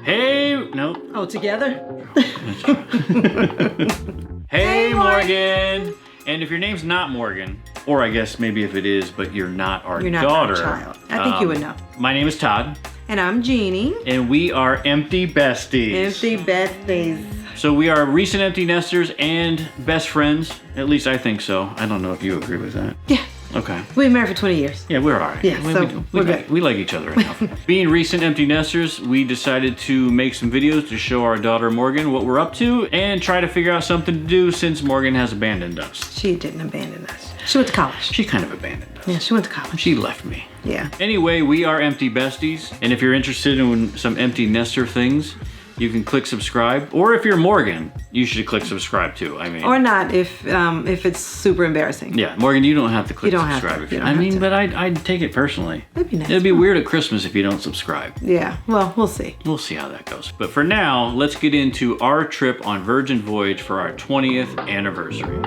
Hey, no. Oh, together? Hey, Morgan. And if your name's not Morgan, or I guess maybe if it is, but you're not our You're not daughter. our child. I think you would know. My name is Todd. And I'm Jeannie. And we are Empty Besties. Empty Besties. So we are recent empty nesters and best friends. At least I think so. I don't know if you agree with that. Yeah. Okay. We've been married for 20 years. Yeah, we're all right. Yeah, We like each other enough. Being recent empty nesters, we decided to make some videos to show our daughter Morgan what we're up to and try to figure out something to do since Morgan has abandoned us. She didn't abandon us. She went to college. She kind of abandoned us. Yeah, she went to college. She left me. Yeah. Anyway, we are Empty Besties, and if you're interested in some empty nester things, you can click subscribe. Or if you're Morgan, you should click subscribe too. I mean, or not if it's super embarrassing. Yeah, Morgan, you don't have to click subscribe. Have to. But I'd take it personally. That'd be nice. It'd be weird at Christmas if you don't subscribe. Yeah, well, we'll see. We'll see how that goes. But for now, let's get into our trip on Virgin Voyage for our 20th anniversary.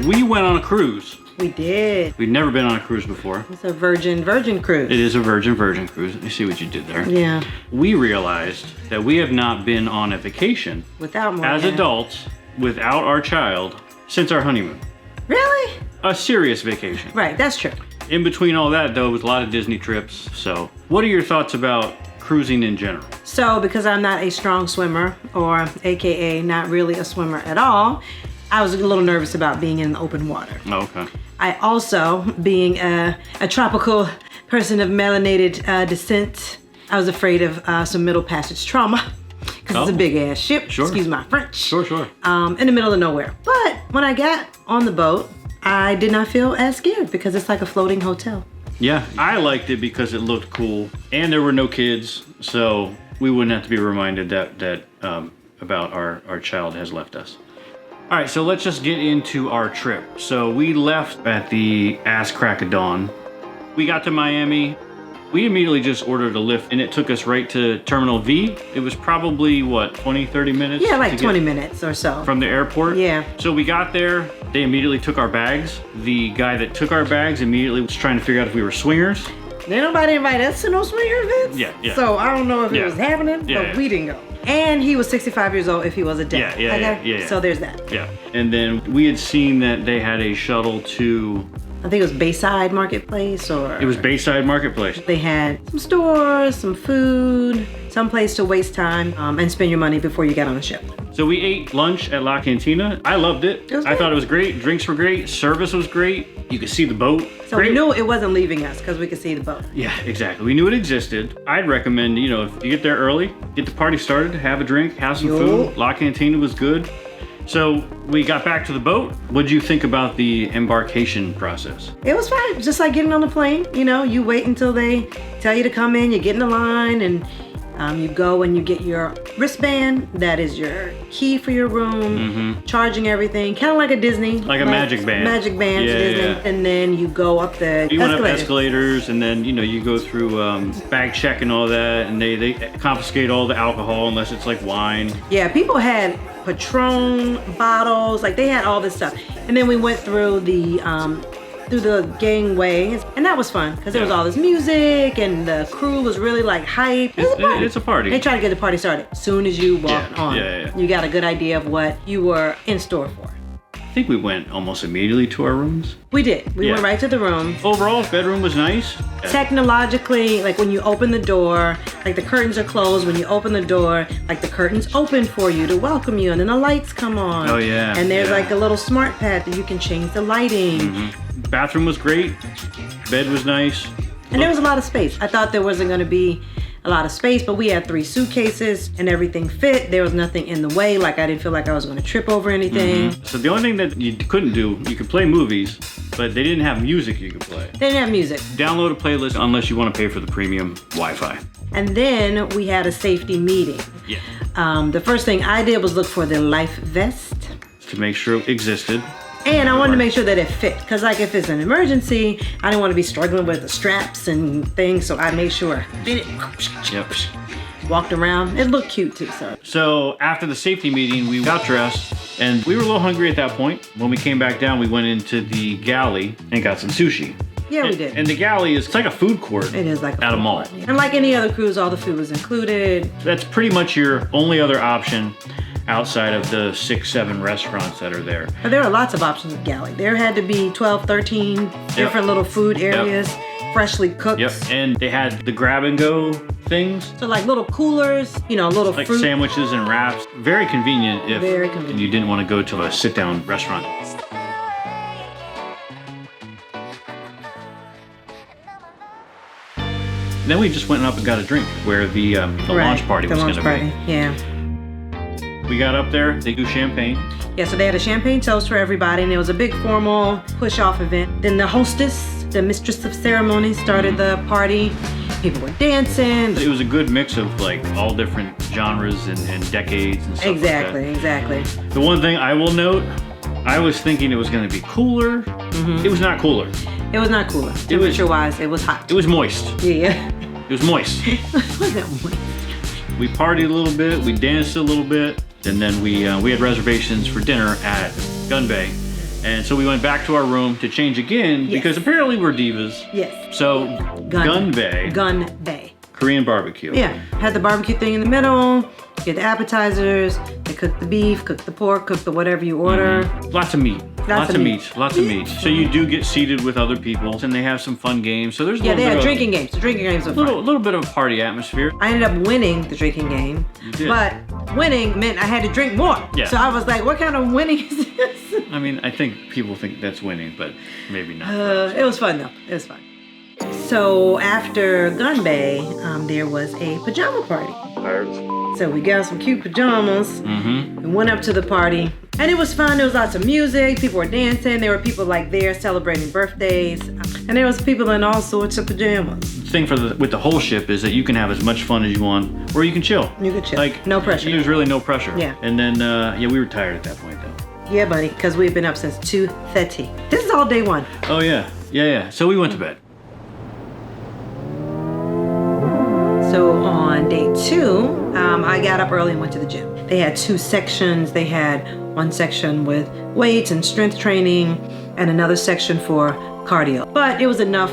We went on a cruise. We did. We'd never been on a cruise before. It's a Virgin cruise. It is a Virgin cruise. I see what you did there. Yeah. We realized that we have not been on a vacation without Morgan. As adults, without our child, since our honeymoon. Really? A serious vacation. Right, that's true. In between all that, though, was a lot of Disney trips. So, what are your thoughts about cruising in general? So, because I'm not a strong swimmer, or AKA not really a swimmer at all, I was a little nervous about being in open water. Oh, okay. I also, being a tropical person of melanated descent, I was afraid of some middle passage trauma because it's a big ass ship. Sure. Excuse my French. Sure. In the middle of nowhere. But when I got on the boat, I did not feel as scared because it's like a floating hotel. Yeah, I liked it because it looked cool and there were no kids, so we wouldn't have to be reminded that about our child has left us. All right, so let's just get into our trip. So we left at the ass crack of dawn. We got to Miami. We immediately just ordered a Lyft and it took us right to Terminal V. It was probably, what, 20, 30 minutes? Yeah, like 20 minutes or so. From the airport? Yeah. So we got there, they immediately took our bags. The guy that took our bags immediately was trying to figure out if we were swingers. Ain't nobody invite us to no swinger events. Yeah. So I don't know if it was happening, but we didn't go. And he was 65 years old if he was a dad. Yeah. So there's that. Yeah. And then we had seen that they had a shuttle to... I think it was Bayside Marketplace or... It was Bayside Marketplace. They had some stores, some food, some place to waste time and spend your money before you get on the ship. So we ate lunch at La Cantina. I loved it. I thought it was great. Drinks were great. Service was great. You could see the boat. So we knew it wasn't leaving us because we could see the boat. Yeah, exactly. We knew it existed. I'd recommend, if you get there early, get the party started, have a drink, have some food. La Cantina was good. So we got back to the boat. What did you think about the embarkation process? It was fine. Just like getting on the plane. You wait until they tell you to come in. You get in the line and you go and you get your wristband. That is your key for your room. Charging everything. Kind of like a Disney. Like a magic band. Magic band to Disney. Yeah. And then you go up the You went up escalators and then, you go through bag check and all that. And they confiscate all the alcohol unless it's like wine. Yeah, people had Patron bottles, like they had all this stuff. And then we went through the gangway, and that was fun because there was all this music and the crew was really like hype. It's a party. They try to get the party started as soon as you walk on. Yeah. You got a good idea of what you were in store for. I think we went almost immediately to our rooms. We did. We went right to the room. Overall, bedroom was nice. Technologically, like when you open the door, like the curtains are closed. When you open the door, like the curtains open for you to welcome you, and then the lights come on. Oh yeah. And there's like a little smart pad that you can change the lighting. Bathroom was great. Bed was nice. And there was a lot of space. I thought there wasn't going to be a lot of space, but we had 3 suitcases and everything fit. There was nothing in the way. Like I didn't feel like I was going to trip over anything. So the only thing that you couldn't do, you could play movies, but they didn't have music you could play. They didn't have music. Download a playlist unless you want to pay for the premium Wi-Fi. And then we had a safety meeting. Yeah. The first thing I did was look for the life vest. To make sure it existed. And I wanted to make sure that it fit. Because like if it's an emergency, I didn't want to be struggling with the straps and things. So I made sure I fit it. Yep. walked around. It looked cute too, so. So after the safety meeting, we got dressed and we were a little hungry at that point. When we came back down, we went into the Galley and got some sushi. Yeah, we did. And the Galley is, it's like a food court. It is like a at a food mall. court, yeah. And like any other cruise, all the food was included. That's pretty much your only other option outside of the 6-7 restaurants that are there. But there are lots of options at Galley. There had to be 12, 13 different little food areas, freshly cooked. Yep, and they had the grab and go things. So like little coolers, you know, little Like fruit. sandwiches and wraps. Very convenient if Very convenient. you didn't want to go to a sit-down restaurant. Then we just went up and got a drink where the launch party was going to be. Yeah. We got up there, they do champagne. Yeah, so they had a champagne toast for everybody, and it was a big formal push-off event. Then the hostess, the mistress of ceremony, started the party. People were dancing. It was a good mix of like all different genres and decades and stuff Exactly, like exactly. that. The one thing I will note, I was thinking it was going to be cooler. It was not cooler. It was not cooler. Temperature-wise, it was hot. It was moist. Yeah. It was moist. What was that? We partied a little bit, we danced a little bit, and then we had reservations for dinner at Gunbae. And so we went back to our room to change again because apparently we're divas. Yes. So Gunbae, Gunbae. Korean barbecue. Yeah, had the barbecue thing in the middle, get the appetizers, they cook the beef, cook the pork, cook the whatever you order. Lots of meat. Lots of meat. Lots of meat. Yeah. So you do get seated with other people and they have some fun games. So there's a Yeah, they little had bit drinking games. The drinking games were of, fun. little bit of a party atmosphere. I ended up winning the drinking game, You did. but winning meant I had to drink more. Yeah. So I was like, what kind of winning is this? I mean, I think people think that's winning, but maybe not. It was fun though. It was fun. So after Gunbae, there was a pajama party. So we got some cute pajamas. We went up to the party, and it was fun. There was lots of music. People were dancing. There were people like there celebrating birthdays, and there was people in all sorts of pajamas. The thing with the whole ship is that you can have as much fun as you want, or you can chill. You could chill. Like No pressure. There's really no pressure. Yeah. And then we were tired at that point though. Yeah, buddy, because we've been up since 2:30. This is all day one. Oh yeah, yeah. So we went to bed. So on day 2, I got up early and went to the gym. They had 2 sections. They had one section with weights and strength training and another section for cardio. But it was enough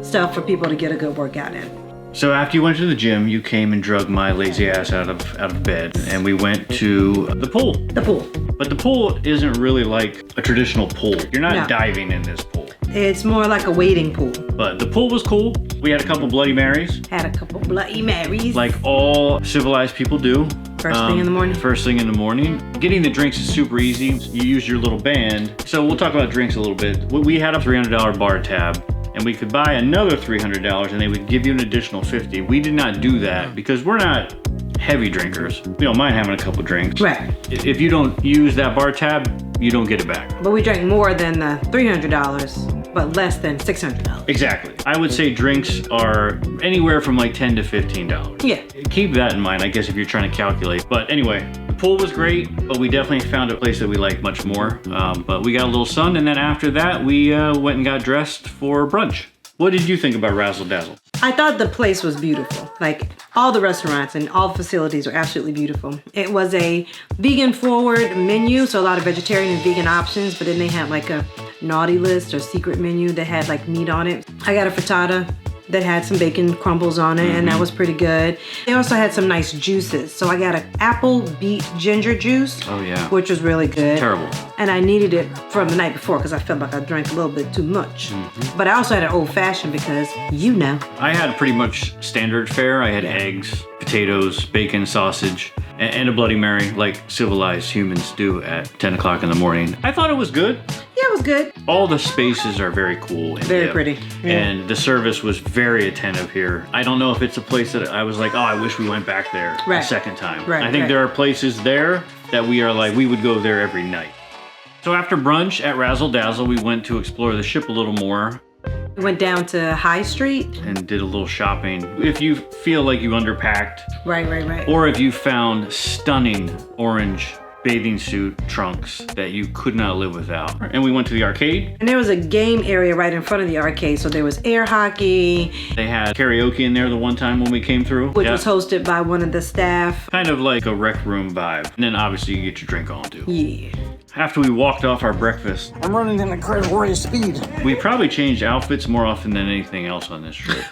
stuff for people to get a good workout in. So after you went to the gym, you came and drug my lazy ass out of bed, and we went to the pool. The pool. But the pool isn't really like a traditional pool. You're not No. diving in this pool. It's more like a wading pool. But the pool was cool. We had a couple Bloody Marys, Had a couple Bloody Marys. like all civilized people do. First thing in the morning. First thing in the morning. Getting the drinks is super easy. You use your little band. So we'll talk about drinks a little bit. We had a $300 bar tab, and we could buy another $300, and they would give you an additional $50. We did not do that because we're not heavy drinkers. We don't mind having a couple drinks. Right. If you don't use that bar tab, you don't get it back. But we drank more than the $300, but less than $600. Exactly. I would say drinks are anywhere from like $10 to $15. Yeah. Keep that in mind, I guess, if you're trying to calculate. But anyway, the pool was great, but we definitely found a place that we liked much more. But we got a little sun, and then after that, we went and got dressed for brunch. What did you think about Razzle Dazzle? I thought the place was beautiful. Like all the restaurants and all the facilities were absolutely beautiful. It was a vegan forward menu, so a lot of vegetarian and vegan options, but then they had like a naughty list or secret menu that had like meat on it. I got a frittata that had some bacon crumbles on it, and that was pretty good. They also had some nice juices. So I got an apple beet ginger juice, Oh, yeah. which was really good. Terrible. And I needed it from the night before because I felt like I drank a little bit too much. But I also had an old fashioned because you know. I had pretty much standard fare. I had eggs, potatoes, bacon, sausage, and a Bloody Mary like civilized humans do at 10 o'clock in the morning. I thought it was good. Yeah, it was good. All the spaces are very cool and Very hip. pretty. Yeah. And the service was very attentive here. I don't know if it's a place that I was like, oh, I wish we went back there a Right. second time. Right, I think right. there are places there that we are like, we would go there every night. So after brunch at Razzle Dazzle, we went to explore the ship a little more We went down to High Street. and did a little shopping. If you feel like you underpacked, Right. or if you found stunning orange bathing suit trunks that you could not live without. And we went to the arcade. And there was a game area right in front of the arcade. So there was air hockey. They had karaoke in there the one time when we came through. Which was hosted by one of the staff. Kind of like a rec room vibe. And then obviously you get your drink on too. Yeah. After we walked off our breakfast, I'm running in a crazy rate of speed. we probably changed outfits more often than anything else on this trip.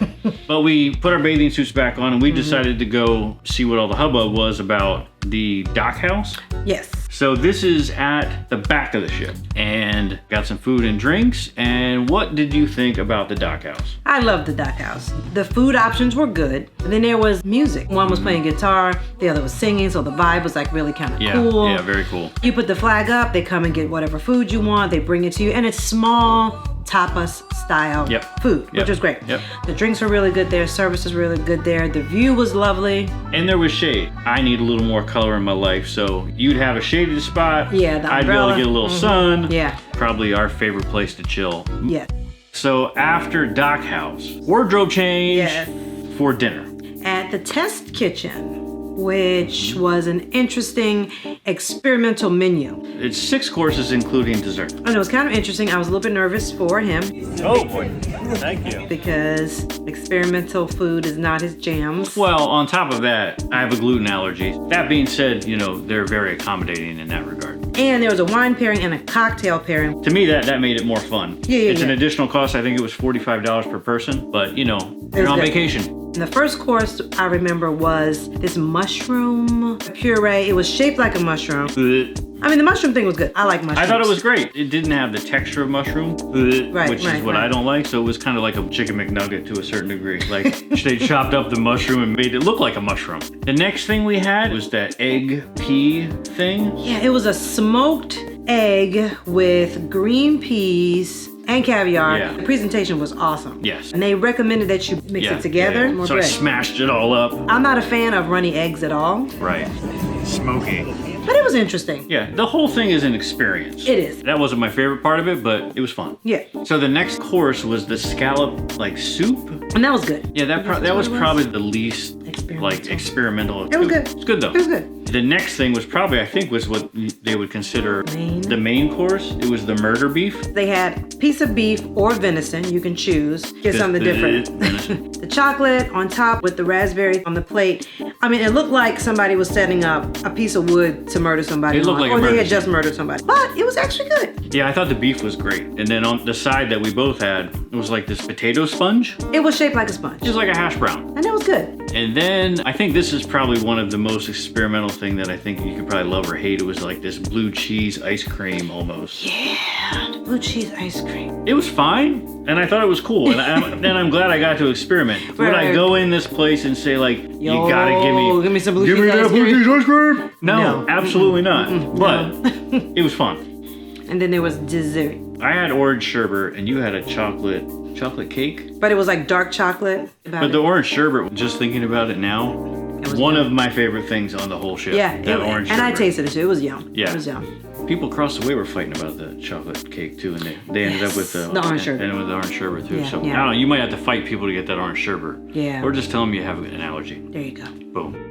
But we put our bathing suits back on and we decided to go see what all the hubbub was about the dock house. Yes. So this is at the back of the ship and got some food and drinks. And what did you think about the dock house? I loved the dock house. The food options were good. And then there was music. One was playing guitar, the other was singing, so the vibe was like really kind of cool. Yeah, very cool. You put the flag up, they come and get whatever food you want, they bring it to you, and it's small tapas style food, which was great. The drinks were really good there, service was really good there, the view was lovely. And there was shade. I need a little more color in my life, so you'd have a shaded spot. Yeah, the I'd be able to get a little sun. Yeah. Probably our favorite place to chill. Yeah. So after dock house, wardrobe change for dinner. At the test kitchen, which was an interesting experimental menu. It's 6 courses including dessert. And it was kind of interesting. I was a little bit nervous for him. Oh boy, thank you. Because experimental food is not his jams. Well, on top of that, I have a gluten allergy. That being said, you know, they're very accommodating in that regard. And there was a wine pairing and a cocktail pairing. To me, that made it more fun. It's an yeah. additional cost. I think it was $45 per person, but you know, you're on vacation. And the first course I remember was this mushroom puree. It was shaped like a mushroom. I mean, the mushroom thing was good. I like mushrooms. I thought it was great. It didn't have the texture of mushroom, which is what I don't like. So it was kind of like a chicken McNugget to a certain degree. Like they chopped up the mushroom and made it look like a mushroom. The next thing we had was that egg pea thing. Yeah, it was a smoked egg with green peas and caviar. Yeah. The presentation was awesome. Yes. And they recommended that you mix it together. Yeah. So I smashed it all up. I'm not a fan of runny eggs at all. Right. Smoky. But it was interesting. Yeah, the whole thing is an experience. It is. That wasn't my favorite part of it, but it was fun. Yeah. So the next course was the scallop soup. And that was good. Yeah, that was probably the least experimental. It was good. It's good though. It was good. The next thing was probably, I think, was what they would consider the main course. It was the murder beef. They had piece of beef or venison. You can choose. Get something different. The chocolate on top with the raspberry on the plate. I mean, it looked like somebody was setting up a piece of wood to murder somebody. It looked like or they had just murdered somebody. But it was actually good. Yeah, I thought the beef was great. And then on the side that we both had, it was like this potato sponge. It was shaped like a sponge. Just like a hash brown. And it was good. And then I think this is probably one of the most experimental thing that I think you could probably love or hate. It was like this blue cheese ice cream almost. Yeah, the blue cheese ice cream. It was fine, and I thought it was cool. And I'm glad I got to experiment. Would I go in this place and say like, you gotta give me some blue cheese ice cream? Ice cream? No, absolutely not. But it was fun. And then there was dessert. I had orange sherbet, and you had a chocolate cake. But it was like dark chocolate. But the orange sherbet, just thinking about it now, one of my favorite things on the whole ship. Yeah, that orange sherbet. And I tasted it too. It was yum. Yeah. It was yum. People across the way were fighting about the chocolate cake too, and they ended up with the orange sherbet. And with the orange sherbet too. Yeah, So yeah. I don't know, you might have to fight people to get that orange sherbet. Yeah. Or just tell them you have an allergy. There you go. Boom.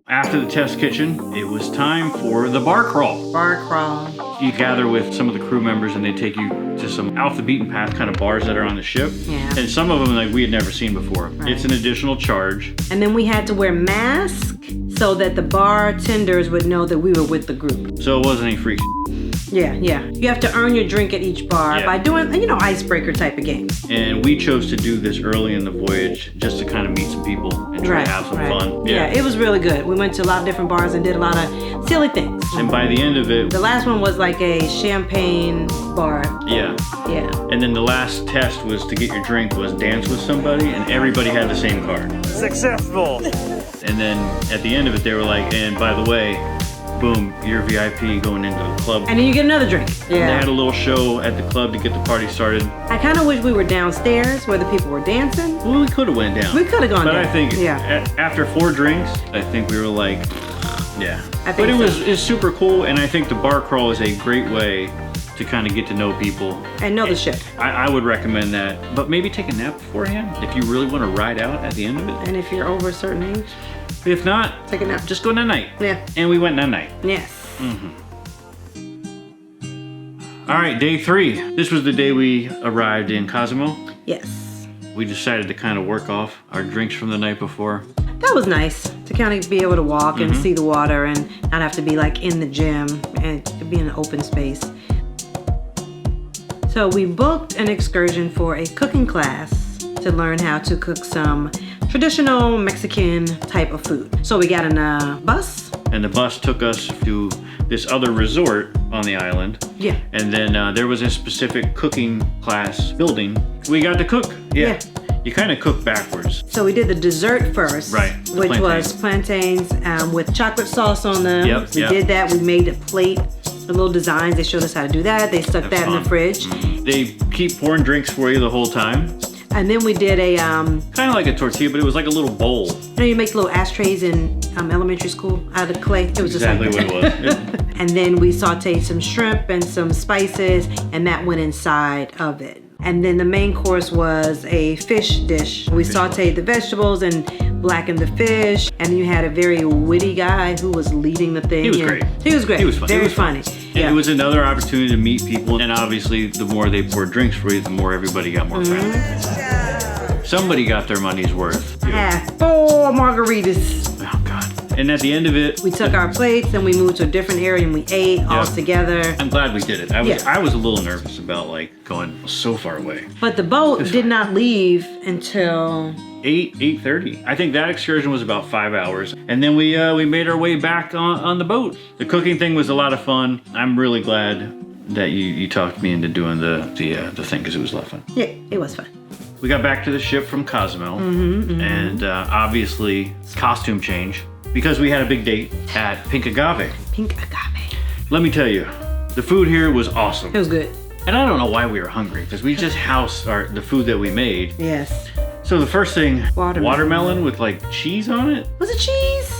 After the test kitchen, it was time for the bar crawl. Bar crawl. You gather with some of the crew members and they take you to some off the beaten path kind of bars that are on the ship. Yeah. And some of them like we had never seen before. Right. It's an additional charge. And then we had to wear masks so that the bartenders would know that we were with the group. So it wasn't any free. Yeah. You have to earn your drink at each bar by doing, icebreaker type of games. And we chose to do this early in the voyage just to kind of meet some people and try to have some fun. Yeah, it was really good. We went to a lot of different bars and did a lot of silly things. And by the end of it, the last one was like a champagne bar. Yeah. And then the last test was to get your drink was dance with somebody, and everybody had the same card. Successful. And then at the end of it, they were like, and by the way, boom, you're VIP going into the club. And then you get another drink. Yeah. And they had a little show at the club to get the party started. I kind of wish we were downstairs where the people were dancing. Well, we could have went down. We could have gone down. But I think after 4 drinks, I think we were like, yeah. But it was super cool, and I think the bar crawl is a great way to kind of get to know people. And know the ship. I would recommend that. But maybe take a nap beforehand if you really want to ride out at the end of it. And if you're over a certain age. If not, Take a nap. just go night-night. Yeah. And we went night-night. Yes. All right, day 3. This was the day we arrived in Cozumel. Yes. We decided to kind of work off our drinks from the night before. That was nice to kind of be able to walk and see the water and not have to be like in the gym and to be in an open space. So we booked an excursion for a cooking class to learn how to cook some traditional Mexican type of food. So we got in a bus. And the bus took us to this other resort on the island. Yeah. And then there was a specific cooking class building. We got to cook. Yeah. You kind of cook backwards. So we did the dessert first, Right, the which was plantains with chocolate sauce on them. Yep, We did that. We made a plate, the little designs. They showed us how to do that. They stuck that in the fridge. They keep pouring drinks for you the whole time. And then we did a, Kind of like a tortilla, but it was like a little bowl. you know, you make little ashtrays in elementary school out of clay. It was Exactly just like what that. it was. And then we sauteed some shrimp and some spices, and that went inside of it. And then the main course was a fish dish. We sauteed the vegetables and blackened the fish. And then you had a very witty guy who was leading the thing. He was and great. He was great. He was fun. Very It was fun. funny. And it was another opportunity to meet people. And obviously, the more they poured drinks for you, the more everybody got more friendly. Somebody got their money's worth. Had 4 margaritas. Oh, God. And at the end of it, We took our plates and we moved to a different area and we ate all Yeah. together. I'm glad we did it. I Yeah. was a little nervous about like going so far away. But the boat did not leave until 8:30. I think that excursion was about 5 hours, and then we made our way back on the boat. The cooking thing was a lot of fun. I'm really glad that you talked me into doing the thing because it was a lot of fun. yeah, it was fun. We got back to the ship from Cozumel, and obviously costume change because we had a big date at Pink Agave. Pink agave. Let me tell you, the food here was awesome. It was good. And I don't know why we were hungry because we just housed the food that we made. Yes. So the first thing, Watermelon. watermelon with like cheese on it. Was it cheese?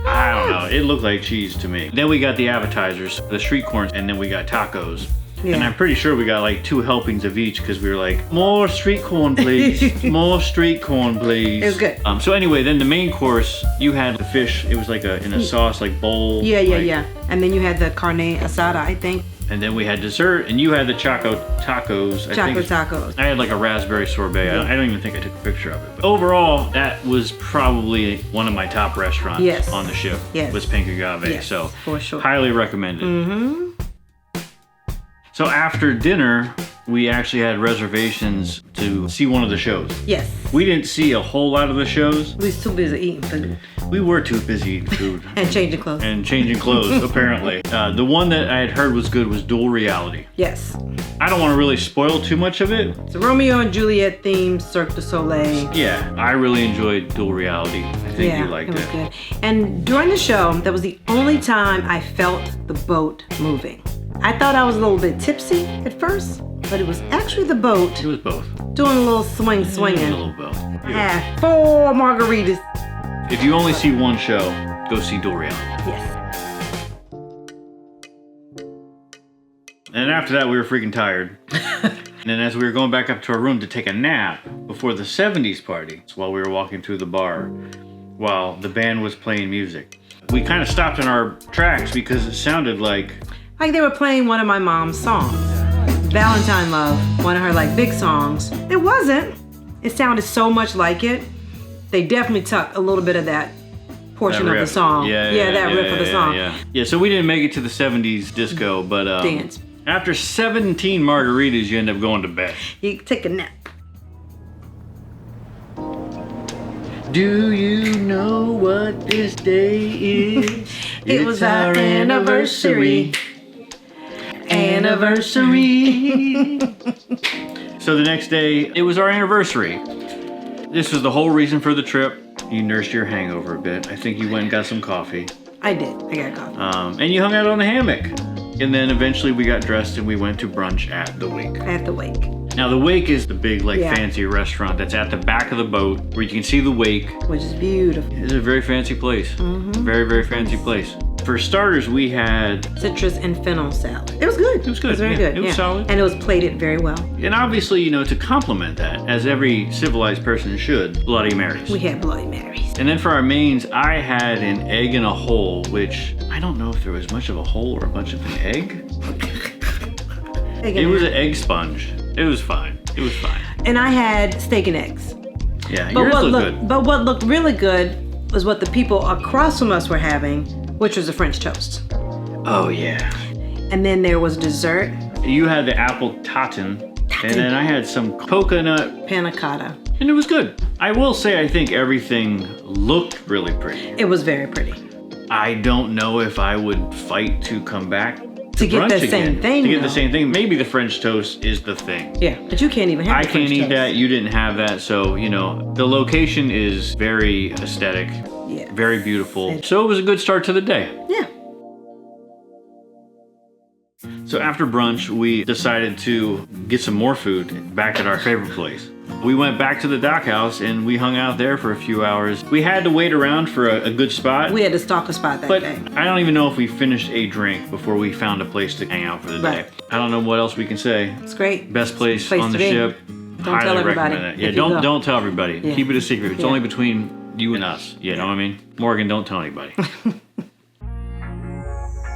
I don't know. It looked like cheese to me. Then we got the appetizers, the street corn, and then we got tacos. Yeah. And I'm pretty sure we got like 2 helpings of each because we were like, more street corn, please. More street corn, please. It was good. So anyway, then the main course, you had the fish. It was like in a sauce, like bowl. Yeah. like- And then you had the carne asada, I think. And then we had dessert, and you had the tacos. Chocolate tacos. I had like a raspberry sorbet. I don't even think I took a picture of it. But overall, that was probably one of my top restaurants Yes. on the ship. Yes. Was Pink Agave. Yes, so for sure. highly recommended. So after dinner, we actually had reservations to see one of the shows. Yes. We didn't see a whole lot of the shows. We was too busy eating food We were too busy eating food and changing clothes. and changing clothes, apparently. The one that I had heard was good was Dual Reality. Yes. I don't want to really spoil too much of it. It's a Romeo and Juliet themed Cirque du Soleil. Yeah, I really enjoyed Dual Reality. I think you liked it was it. good. And during the show, that was the only time I felt the boat moving. I thought I was a little bit tipsy at first, but it was actually the boat It was both. doing a little swinging. A little both. I had 4 margaritas. If you only see one show, go see Dual Reality. Yes. And after that, we were freaking tired. And then as we were going back up to our room to take a nap before the 70s party, while we were walking through the bar, while the band was playing music, we kind of stopped in our tracks because it sounded like They were playing one of my mom's songs. Valentine Love, one of her big songs. It wasn't. It sounded so much like it. They definitely took a little bit of that portion that of the riff. song. That riff of the song. Yeah, so we didn't make it to the 70s disco, but Dance. after 17 margaritas, you end up going to bed. You take a nap. Do you know what this day is? It was our anniversary. Anniversary. So the next day, it was our anniversary. This was the whole reason for the trip. You nursed your hangover a bit. I think you went and got some coffee. I did. I got coffee. And you hung out on the hammock. And then eventually we got dressed and we went to brunch at the Wake. At the Wake. Now the Wake is the big Yeah. fancy restaurant that's at the back of the boat where you can see the wake. Which is beautiful. It's a very fancy place. Very, very fancy place. For starters, we had, citrus and fennel salad. It was good. It was good, It was very yeah, good. it was solid. And it was plated very well. and obviously, you know, to complement that, as every civilized person should, Bloody Marys. We had Bloody Marys. And then for our mains, I had an egg in a hole, which I don't know if there was much of a hole or much of an egg. It was an egg sponge. It was fine. It was fine. And I had steak and eggs. Yeah, yours looked good. But what looked really good was what the people across from us were having, which was a French toast. Oh, yeah. And then there was dessert. You had the apple tatin, and then I had some coconut Panna cotta. and it was good. I will say I think everything looked really pretty. It was very pretty. I don't know if I would fight to come back To get brunch the again. same thing, To get the though. same thing. Maybe the French toast is the thing. Yeah, but you can't even have I the French can't eat toast. that. You didn't have that. So, you know, the location is very aesthetic, Yeah. very beautiful. So it was a good start to the day. Yeah. So after brunch, we decided to get some more food back at our favorite place. We went back to the dock house and we hung out there for a few hours. We had to wait around for a good spot. We had to stalk a spot that But day. I don't even know if we finished a drink before we found a place to hang out for the day. Right. I don't know what else we can say. It's great. Best place Place on to the be. ship. Don't Highly tell everybody recommend it. Yeah, if you go. don't tell everybody. Yeah. Keep it a secret. It's Yeah. only between you and us. You know what I mean? Morgan, don't tell anybody.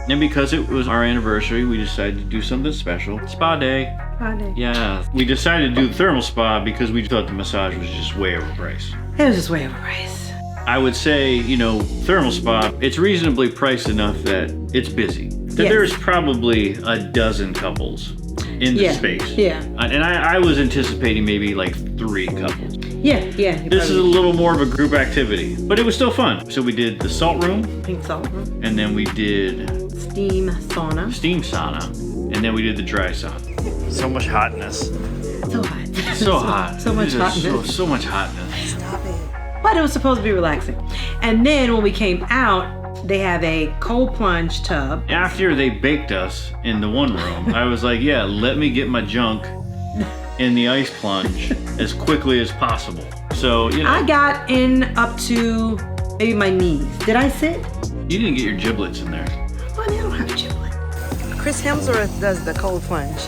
And because it was our anniversary, we decided to do something special. Spa day. Friday. Yeah. We decided to do the thermal spa because we thought the massage was just way overpriced. It was just way overpriced. I would say, you know, thermal spa, it's reasonably priced enough that it's busy. That Yes. there's probably a dozen couples in the Yeah, space. yeah. And I was anticipating maybe like 3 couples. Yeah, yeah. This is a little more of a group activity, but it was still fun. So we did the salt room, pink salt room. and then we did Steam sauna. steam sauna, and then we did the dry sauna. So much hotness. So hot. So hot. So much It is hotness. So much hotness. Stop it. But it was supposed to be relaxing. And then when we came out, they have a cold plunge tub. After they baked us in the one room, I was like, yeah, let me get my junk in the ice plunge as quickly as possible. So, you know, I got in up to maybe my knees. Did I sit? you didn't get your giblets in there. Well, I don't have a giblet. Chris Hemsworth does the cold plunge.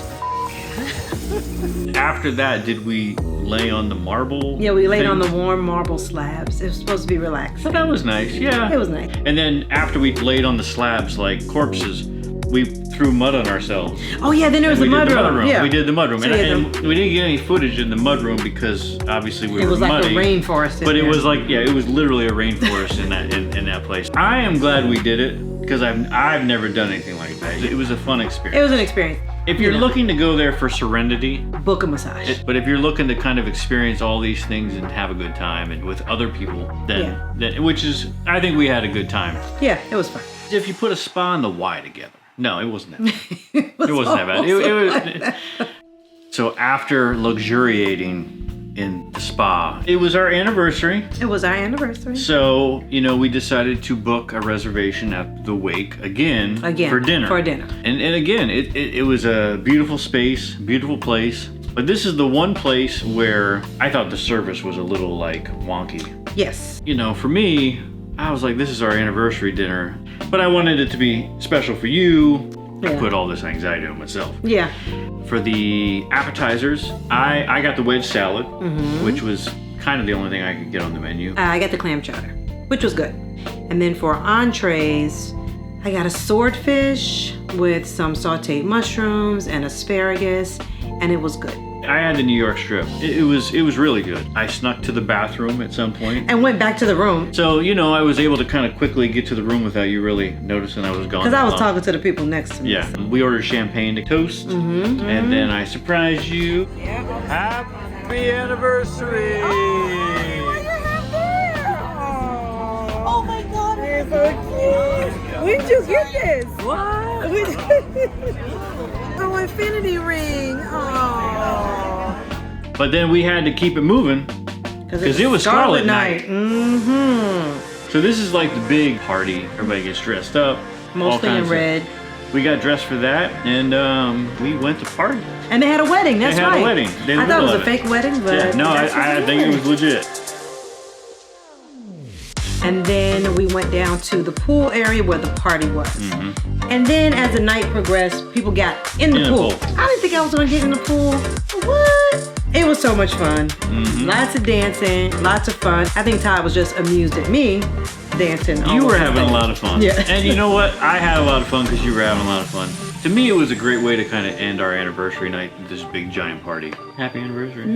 After that, did we lay on the marble? Yeah, we laid on the things? warm marble slabs. It was supposed to be relaxing. So that was nice, yeah. It was nice. And then after we laid on the slabs like corpses, we threw mud on ourselves. Oh yeah, then there was We the did mud the mud room. Yeah. We did the mud room. So And, you had and we didn't get any footage in the mud room because obviously we It were was like muddy. a rainforest in But it there. was like, yeah, it was literally a rainforest in that place. I am glad we did it because I've never done anything like that. It was a fun experience. It was an experience. If you're you know. looking to go there for serenity, Book a massage. but if you're looking to kind of experience all these things and have a good time and with other people, then which is, I think we had a good time. Yeah, it was fun. If you put a spa and the Y together, no, it wasn't that bad. It wasn't that bad. It was. So after luxuriating in the spa, it was our anniversary. It was our anniversary. So, you know, we decided to book a reservation at the Wake again for dinner. For dinner. And again, it was a beautiful space, beautiful place. But this is the one place where I thought the service was a little like wonky. Yes. You know, for me, I was like, this is our anniversary dinner. But I wanted it to be special for you. I Yeah. put all this anxiety on myself. Yeah. For the appetizers, I got the wedge salad, which was kind of the only thing I could get on the menu. I got the clam chowder, which was good. And then for entrees, I got a swordfish with some sauteed mushrooms and asparagus, and it was good. I had the New York strip. It was really good. I snuck to the bathroom at some point. And went back to the room So, you know, I was able to kind of quickly get to the room without you really noticing I was gone. because I that was long. talking to the people next to me. Yeah, we ordered champagne to toast, and then I surprised you. Happy anniversary! Oh my god, you're so cute. When did you get this? What? Oh, infinity ring. Oh. But then we had to keep it moving. 'Cause it was Scarlet Night. Mm-hmm. So this is like the big party. Everybody gets dressed up. all Mostly kinds in of- red. We got dressed for that, and we went to party. And they had a wedding. That's They had right. a wedding. They I thought it was a love it. fake wedding, but Yeah, no, that's what I they think it did. was legit. And then we went down to the pool area where the party was. And then as the night progressed, people got in the pool. I didn't think I was gonna get in the pool. What? It was so much fun. Lots of dancing, lots of fun. I think Todd was just amused at me dancing. You were having a lot of fun. Yeah. And you know what? I had a lot of fun because you were having a lot of fun. To me, it was a great way to kind of end our anniversary night with this big giant party. Happy anniversary.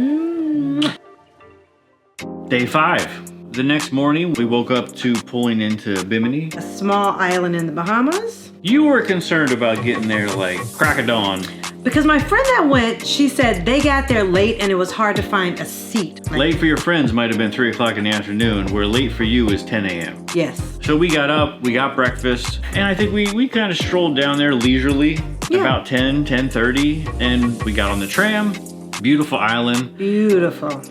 Day 5. The next morning, we woke up to pulling into Bimini. A small island in the Bahamas. You were concerned about getting there like crack of dawn. Because my friend that went, she said they got there late and it was hard to find a seat. Late for your friends might have been 3 o'clock in the afternoon, where late for you is 10 a.m. Yes. So we got up, we got breakfast, and I think we kind of strolled down there leisurely, about 10:30, and we got on the tram. Beautiful island. Beautiful.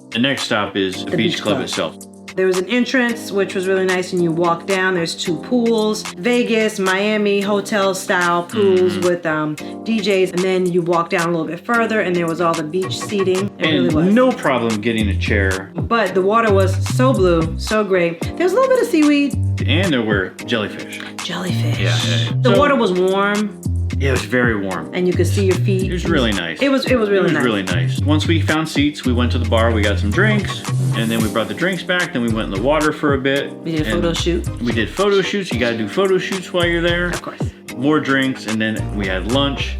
The next stop is the beach club itself. There was an entrance, which was really nice, and you walk down. There's 2 pools, Vegas, Miami, hotel-style pools with DJs, and then you walk down a little bit further, and there was all the beach seating. It really was. No problem getting a chair. But the water was so blue, so great. There was a little bit of seaweed. And there were jellyfish. Jellyfish. Yeah. The water was warm. Yeah, it was very warm. And you could see your feet. It was really nice. It was really nice. Once we found seats, we went to the bar, we got some drinks, and then we brought the drinks back, then we went in the water for a bit. We did a photo shoot. We did photo shoots. You gotta do photo shoots while you're there. Of course. More drinks, and then we had lunch.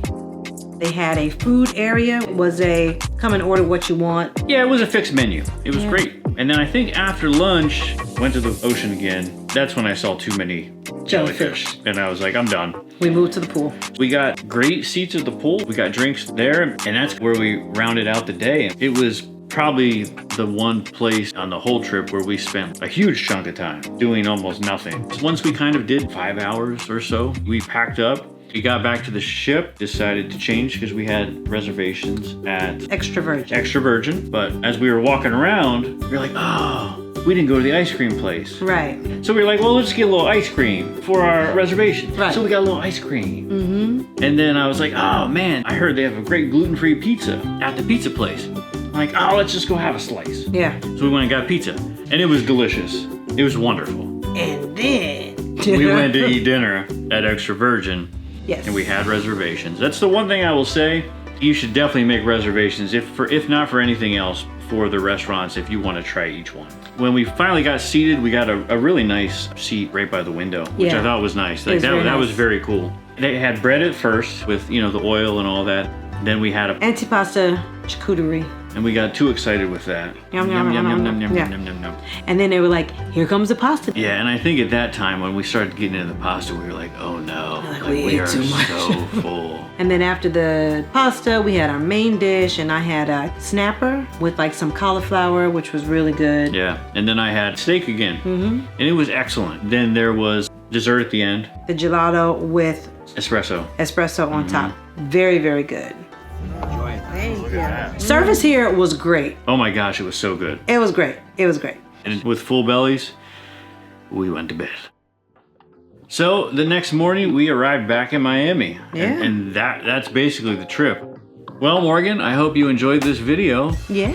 They had a food area. It was a come and order what you want. Yeah, it was a fixed menu. It was great. And then I think after lunch, went to the ocean again. That's when I saw too many jellyfish. And I was like, I'm done. We moved to the pool. We got great seats at the pool. We got drinks there, and that's where we rounded out the day. It was probably the one place on the whole trip where we spent a huge chunk of time doing almost nothing. Once we kind of did 5 hours or so, we packed up. We got back to the ship, decided to change because we had reservations at Extra Virgin. But as we were walking around, we were like, oh, we didn't go to the ice cream place. Right. So we were like, well, let's get a little ice cream for our reservation. Right. So we got a little ice cream. And then I was like, oh man, I heard they have a great gluten-free pizza at the pizza place. I'm like, oh, let's just go have a slice. Yeah. So we went and got pizza, and it was delicious. It was wonderful. And then We went to eat dinner at Extra Virgin. Yes. And we had reservations. That's the one thing I will say. You should definitely make reservations, if not for anything else, for the restaurants if you want to try each one. When we finally got seated, we got a really nice seat right by the window, which I thought was nice. Like that was very cool. They had bread at first with, you know, the oil and all that. Then we had a antipasta charcuterie. And we got too excited with that. Yum, yum, yum, yum, yum, yum, yum, yum. And then they were like, here comes the pasta. Yeah, and I think at that time when we started getting into the pasta, we were like, oh no, we are ate too much. so full. And then after the pasta, we had our main dish, and I had a snapper with like some cauliflower, which was really good. Yeah, and then I had steak again, and it was excellent. Then there was dessert at the end. The gelato with espresso on top. Very, very good. Thank you. Service here was great. Oh my gosh, it was so good. It was great. It was great. And with full bellies, we went to bed. So the next morning, we arrived back in Miami. Yeah. And that's basically the trip. Well, Morgan, I hope you enjoyed this video. Yeah.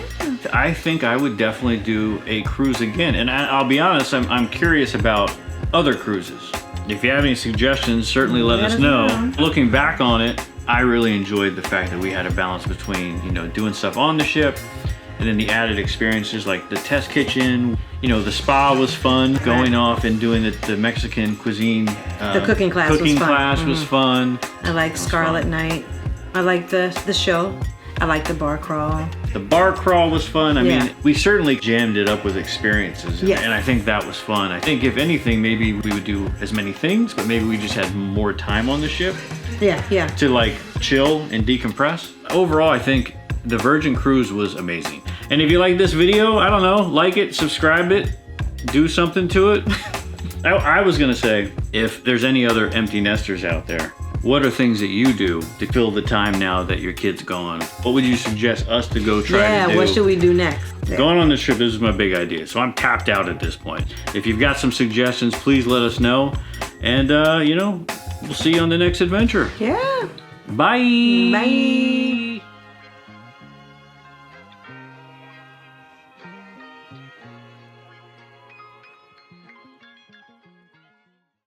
I think I would definitely do a cruise again. And I'll be honest, I'm curious about other cruises. If you have any suggestions, certainly let us know. Looking back on it, I really enjoyed the fact that we had a balance between, you know, doing stuff on the ship and then the added experiences like the test kitchen. You know, the spa was fun. Going off and doing the Mexican cuisine. The cooking class was fun. I like Scarlet Night. I like the show. I like the bar crawl. The bar crawl was fun. I mean, we certainly jammed it up with experiences. Yeah. And I think that was fun. I think if anything, maybe we would do as many things, but maybe we just had more time on the ship. Yeah. To like chill and decompress. Overall, I think the Virgin Cruise was amazing. And if you like this video, I don't know, like it, subscribe it, do something to it. I was gonna say, if there's any other empty nesters out there, what are things that you do to fill the time now that your kid's gone? What would you suggest us to go try to do? Yeah, what should we do next? Going on this trip, this is my big idea. So I'm tapped out at this point. If you've got some suggestions, please let us know. And, you know, we'll see you on the next adventure. Yeah. Bye. Bye.